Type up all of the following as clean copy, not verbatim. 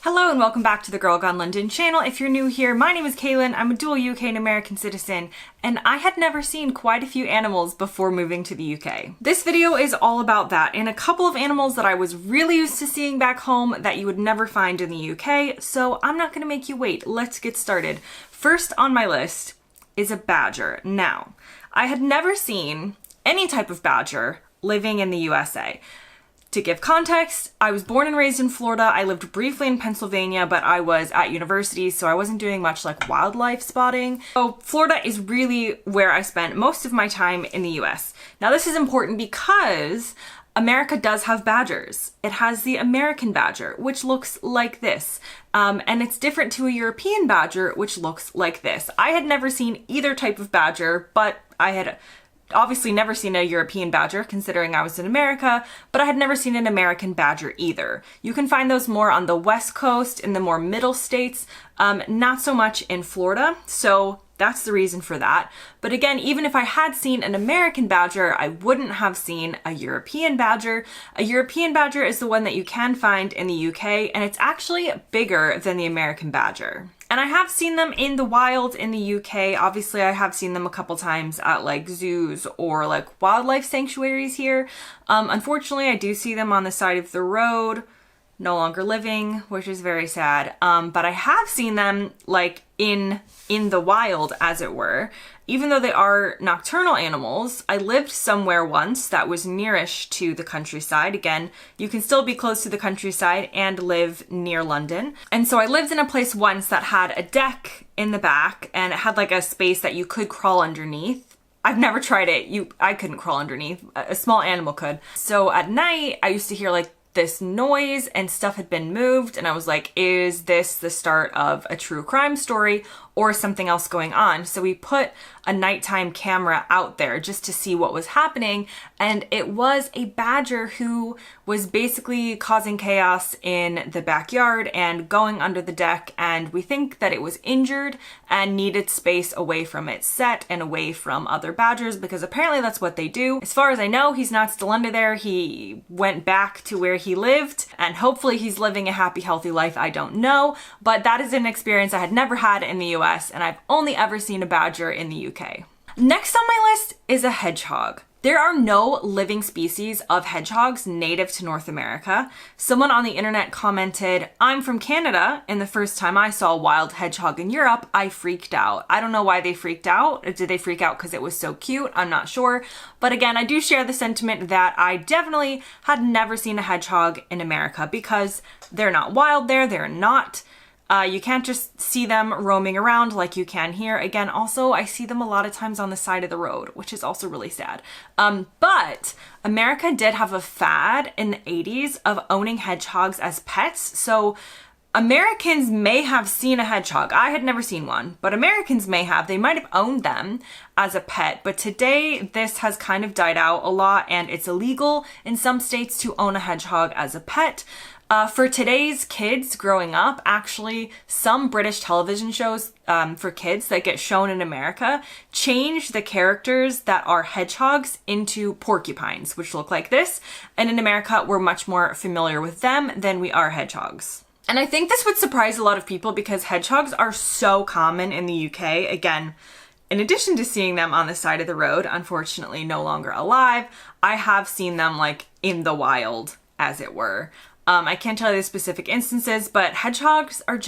Hello and welcome back to the Girl Gone London channel. If you're new here, my name is Kaylin. I'm a dual UK and American citizen, and I had never seen quite a few animals before moving to the UK. This video is all about that and a couple of animals that I was really used to seeing back home that you would never find in the UK, so I'm not gonna make you wait. Let's get started. First on my list is a badger. Now, I had never seen any type of badger living in the USA. To give context, I was born and raised in Florida. I lived briefly in Pennsylvania, but I was at university, so I wasn't doing much like wildlife spotting. So Florida is really where I spent most of my time in the US. Now this is important because America does have badgers. It has the American badger, which looks like this. And it's different to a European badger, which looks like this. I had never seen either type of badger, but I had obviously never seen a European badger considering I was in America, but I had never seen an American badger either. You can find those more on the West Coast in the more middle states, not so much in Florida. So that's the reason for that. But again, even if I had seen an American badger, I wouldn't have seen a European badger. A European badger is the one that you can find in the UK, and it's actually bigger than the American badger. And I have seen them in the wild in the UK. Obviously, I have seen them a couple times at like zoos or like wildlife sanctuaries here. Unfortunately, I do see them on the side of the road, no longer living, which is very sad. But I have seen them like in the wild, as it were. Even though they are nocturnal animals, I lived somewhere once that was nearish to the countryside. Again, you can still be close to the countryside and live near London. And so I lived in a place once that had a deck in the back and it had like a space that you could crawl underneath. I've never tried it. I couldn't crawl underneath. A small animal could. So at night, I used to hear like this noise and stuff had been moved, and I was like, is this the start of a true crime story or something else going on? So we put a nighttime camera out there just to see what was happening, and it was a badger who was basically causing chaos in the backyard and going under the deck, and we think that it was injured and needed space away from its set and away from other badgers, because apparently that's what they do. As far as I know, he's not still under there. He went back to where he lived, and hopefully he's living a happy, healthy life. I don't know, but that is an experience I had never had in the US, and I've only ever seen a badger in the UK. Next on my list is a hedgehog. There are no living species of hedgehogs native to North America. Someone on the internet commented, "I'm from Canada, and the first time I saw a wild hedgehog in Europe, I freaked out." I don't know why they freaked out. Did they freak out because it was so cute? I'm not sure. But again, I do share the sentiment that I definitely had never seen a hedgehog in America because they're not wild there. They're not. You can't just see them roaming around like you can here. Again, also, I see them a lot of times on the side of the road, which is also really sad. But America did have a fad in the 80s of owning hedgehogs as pets. So Americans may have seen a hedgehog. I had never seen one, but Americans may have. They might have owned them as a pet. But today, this has kind of died out a lot, and it's illegal in some states to own a hedgehog as a pet. For today's kids growing up, actually, some British television shows for kids that get shown in America change the characters that are hedgehogs into porcupines, which look like this. And in America, we're much more familiar with them than we are hedgehogs. And I think this would surprise a lot of people because hedgehogs are so common in the UK. Again, in addition to seeing them on the side of the road, unfortunately no longer alive, I have seen them like in the wild, as it were. I can't tell you the specific instances, but hedgehogs are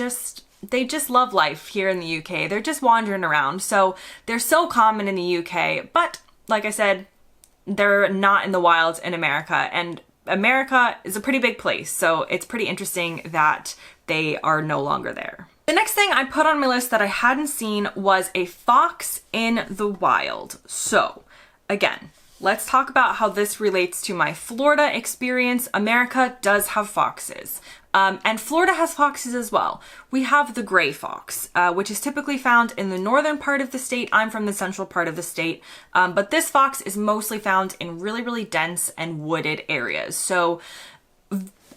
they just love life here in the UK. They're just wandering around. So they're so common in the UK, but like I said, they're not in the wild in America. And America is a pretty big place, so it's pretty interesting that they are no longer there. The next thing I put on my list that I hadn't seen was a fox in the wild. So again, let's talk about how this relates to my Florida experience. America does have foxes, and Florida has foxes as well. We have the gray fox, which is typically found in the northern part of the state. I'm from the central part of the state, but this fox is mostly found in really, really dense and wooded areas. So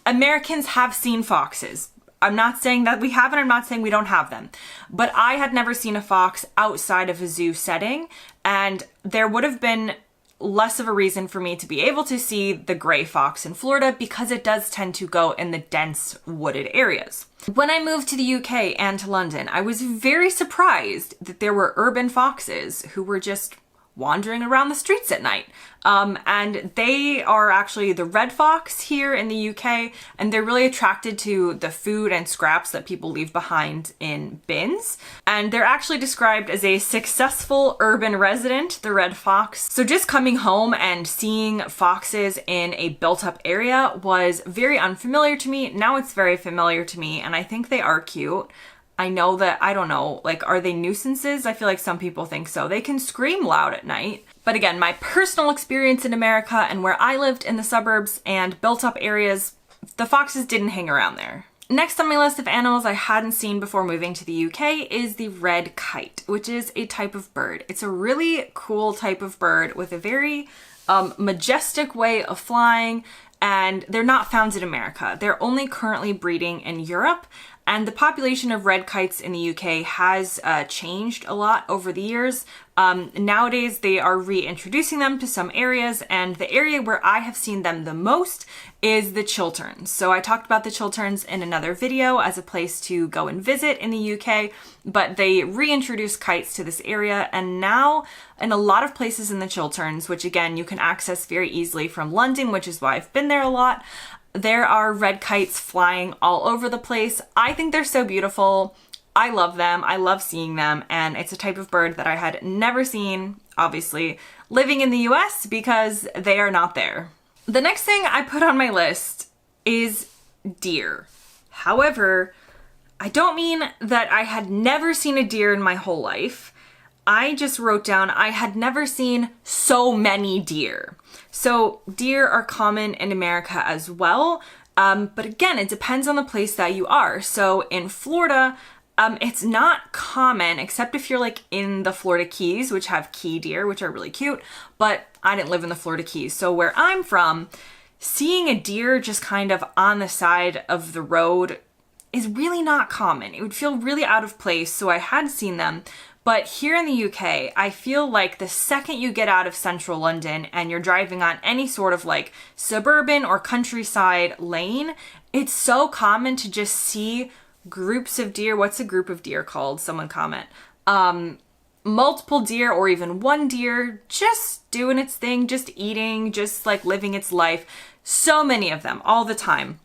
Americans have seen foxes. I'm not saying that we haven't, I'm not saying we don't have them, but I had never seen a fox outside of a zoo setting, and there would have been less of a reason for me to be able to see the gray fox in Florida because it does tend to go in the dense wooded areas. When I moved to the UK and to London, I was very surprised that there were urban foxes who were just wandering around the streets at night. And they are actually the red fox here in the UK, and they're really attracted to the food and scraps that people leave behind in bins. And they're actually described as a successful urban resident, the red fox. So just coming home and seeing foxes in a built-up area was very unfamiliar to me. Now it's very familiar to me, and I think they are cute. I know that, I don't know, like, are they nuisances? I feel like some people think so. They can scream loud at night. But again, my personal experience in America and where I lived in the suburbs and built up areas, the foxes didn't hang around there. Next on my list of animals I hadn't seen before moving to the UK is the red kite, which is a type of bird. It's a really cool type of bird with a very majestic way of flying, and they're not found in America. They're only currently breeding in Europe. And the population of red kites in the UK has changed a lot over the years. Nowadays, they are reintroducing them to some areas, and the area where I have seen them the most is the Chilterns. So I talked about the Chilterns in another video as a place to go and visit in the UK, but they reintroduced kites to this area, and now in a lot of places in the Chilterns, which again, you can access very easily from London, which is why I've been there a lot, there are red kites flying all over the place. I think they're so beautiful. I love them. I love seeing them. And it's a type of bird that I had never seen, obviously, living in the US because they are not there. The next thing I put on my list is deer. However, I don't mean that I had never seen a deer in my whole life. I just wrote down I had never seen so many deer. So deer are common in America as well, but again, it depends on the place that you are. So in Florida, it's not common, except if you're like in the Florida Keys, which have key deer, which are really cute, but I didn't live in the Florida Keys. So where I'm from, seeing a deer just kind of on the side of the road is really not common. It would feel really out of place, so I had seen them. But here in the UK, I feel like the second you get out of central London and you're driving on any sort of like suburban or countryside lane, it's so common to just see groups of deer. What's a group of deer called? Someone comment. Multiple deer or even one deer just doing its thing, just eating, just like living its life. So many of them all the time.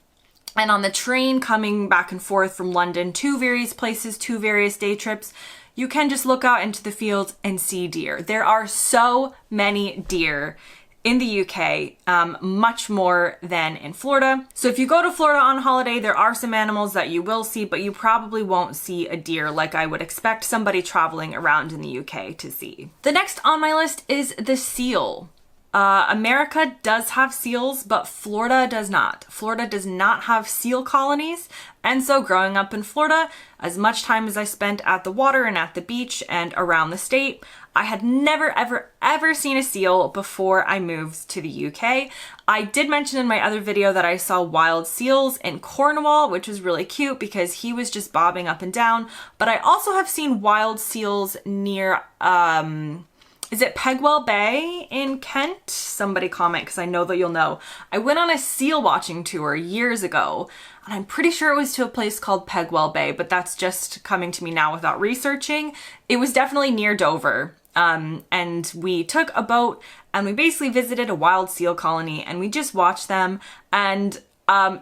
And on the train coming back and forth from London to various places, to various day trips, you can just look out into the fields and see deer. There are so many deer in the UK, much more than in Florida. So if you go to Florida on holiday, there are some animals that you will see, but you probably won't see a deer like I would expect somebody traveling around in the UK to see. The next on my list is the seal. America does have seals, but Florida does not. Florida does not have seal colonies. And so growing up in Florida, as much time as I spent at the water and at the beach and around the state, I had never, ever seen a seal before I moved to the UK. I did mention in my other video that I saw wild seals in Cornwall, which was really cute because he was just bobbing up and down. But I also have seen wild seals near, is it Pegwell Bay in Kent? Somebody comment because I know that you'll know. I went on a seal watching tour years ago, and I'm pretty sure it was to a place called Pegwell Bay, but that's just coming to me now without researching. It was definitely near Dover. And we took a boat and we basically visited a wild seal colony and we just watched them, and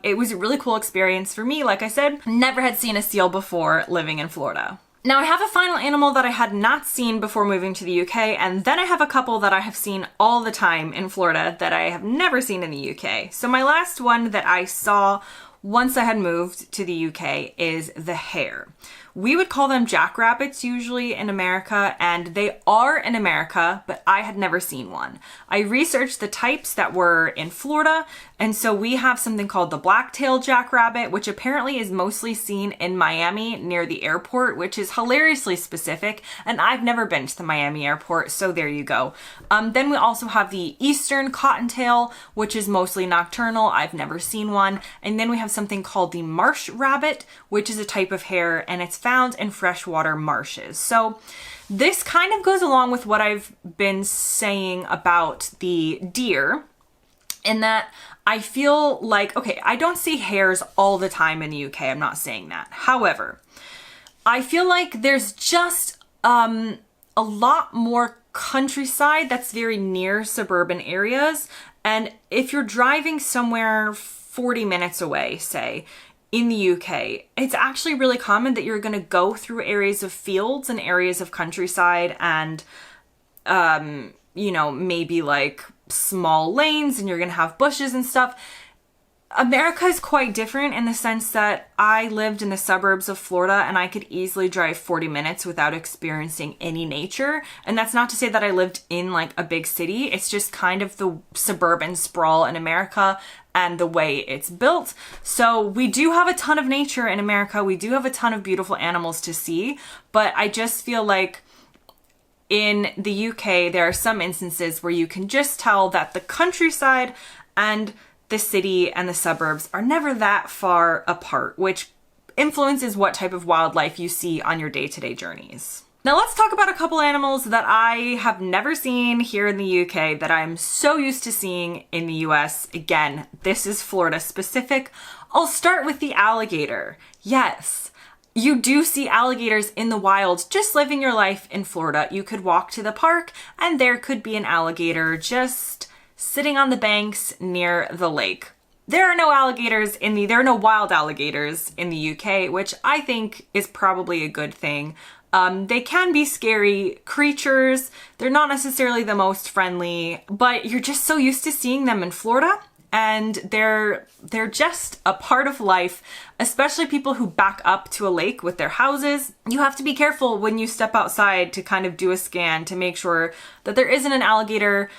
it was a really cool experience for me. Like I said, never had seen a seal before living in Florida. Now I have a final animal that I had not seen before moving to the UK, and then I have a couple that I have seen all the time in Florida that I have never seen in the UK. So my last one that I saw once I had moved to the UK is the hare. We would call them jackrabbits usually in America, and they are in America, but I had never seen one. I researched the types that were in Florida, And so we have something called the black-tailed jackrabbit, which apparently is mostly seen in Miami near the airport, which is hilariously specific. And I've never been to the Miami airport, so there you go. Then we also have the eastern cottontail, which is mostly nocturnal. I've never seen one. And then we have something called the marsh rabbit, which is a type of hare, and it's found in freshwater marshes. So this kind of goes along with what I've been saying about the deer, in that I feel like, okay, I don't see hares all the time in the UK. I'm not saying that. However, I feel like there's just a lot more countryside that's very near suburban areas. And if you're driving somewhere 40 minutes away, say, in the UK, it's actually really common that you're going to go through areas of fields and areas of countryside and, you know, maybe like small lanes, and you're going to have bushes and stuff. America is quite different in the sense that I lived in the suburbs of Florida and I could easily drive 40 minutes without experiencing any nature. And that's not to say that I lived in like a big city. It's just kind of the suburban sprawl in America and the way it's built. So we do have a ton of nature in America. We do have a ton of beautiful animals to see, but I just feel like in the UK, there are some instances where you can just tell that the countryside and the city and the suburbs are never that far apart, which influences what type of wildlife you see on your day-to-day journeys. Now let's talk about a couple animals that I have never seen here in the UK that I'm so used to seeing in the US. Again, this is Florida specific. I'll start with the alligator. Yes, you do see alligators in the wild just living your life in Florida. You could walk to the park and there could be an alligator just sitting on the banks near the lake. There are no wild alligators in the UK, which I think is probably a good thing. They can be scary creatures. They're not necessarily the most friendly, but you're just so used to seeing them in Florida, and they're just a part of life, especially people who back up to a lake with their houses. You have to be careful when you step outside to kind of do a scan to make sure that there isn't an alligator,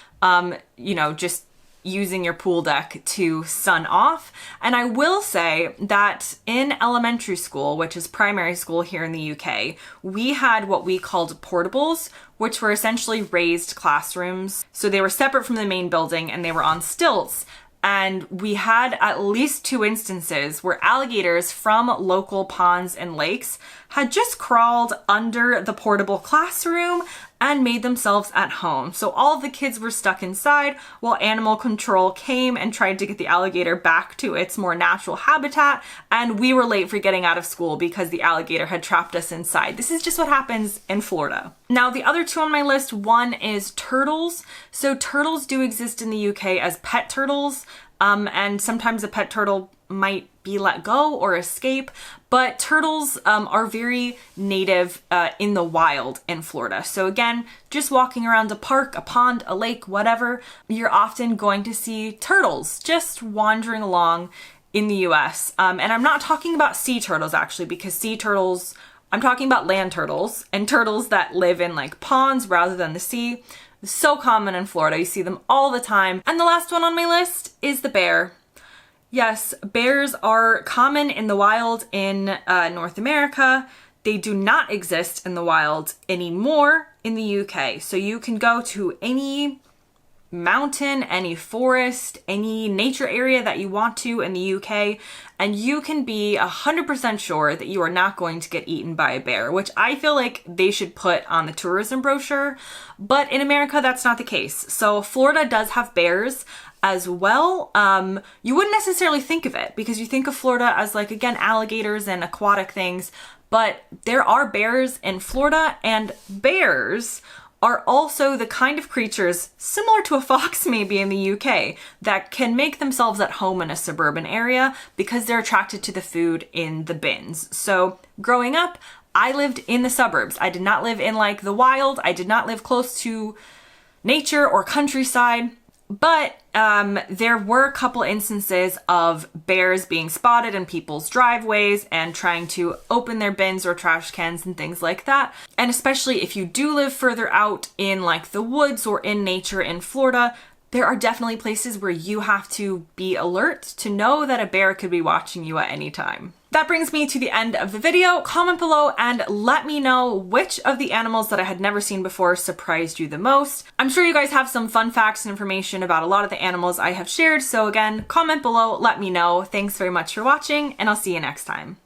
you know, just using your pool deck to sun off. And I will say that in elementary school, which is primary school here in the UK, we had what we called portables, which were essentially raised classrooms. So they were separate from the main building and they were on stilts. And we had at least 2 instances where alligators from local ponds and lakes had just crawled under the portable classroom and made themselves at home. So all of the kids were stuck inside while animal control came and tried to get the alligator back to its more natural habitat. And we were late for getting out of school because the alligator had trapped us inside. This is just what happens in Florida. Now, the other 2 on my list, one is turtles. So turtles do exist in the UK as pet turtles. And sometimes a pet turtle might be let go or escape, but turtles are very native in the wild in Florida. So again, just walking around a park, a pond, a lake, whatever, you're often going to see turtles just wandering along in the US. And I'm not talking about sea turtles actually, because sea turtles, I'm talking about land turtles and turtles that live in like ponds rather than the sea. So common in Florida. You see them all the time. And the last one on my list is the bear. Yes, bears are common in the wild in North America. They do not exist in the wild anymore in the UK. So you can go to any mountain, any forest, any nature area that you want to in the UK, and you can be 100% sure that you are not going to get eaten by a bear, which I feel like they should put on the tourism brochure. But in America, that's not the case. So Florida does have bears as well. You wouldn't necessarily think of it because you think of Florida as like, again, alligators and aquatic things, but there are bears in Florida, and bears are also the kind of creatures similar to a fox maybe in the UK that can make themselves at home in a suburban area because they're attracted to the food in the bins. So growing up, I lived in the suburbs. I did not live in like the wild. I did not live close to nature or countryside. But there were a couple instances of bears being spotted in people's driveways and trying to open their bins or trash cans and things like that. And especially if you do live further out in like the woods or in nature in Florida, there are definitely places where you have to be alert to know that a bear could be watching you at any time. That brings me to the end of the video. Comment below and let me know which of the animals that I had never seen before surprised you the most. I'm sure you guys have some fun facts and information about a lot of the animals I have shared, so again, comment below, let me know. Thanks very much for watching, and I'll see you next time.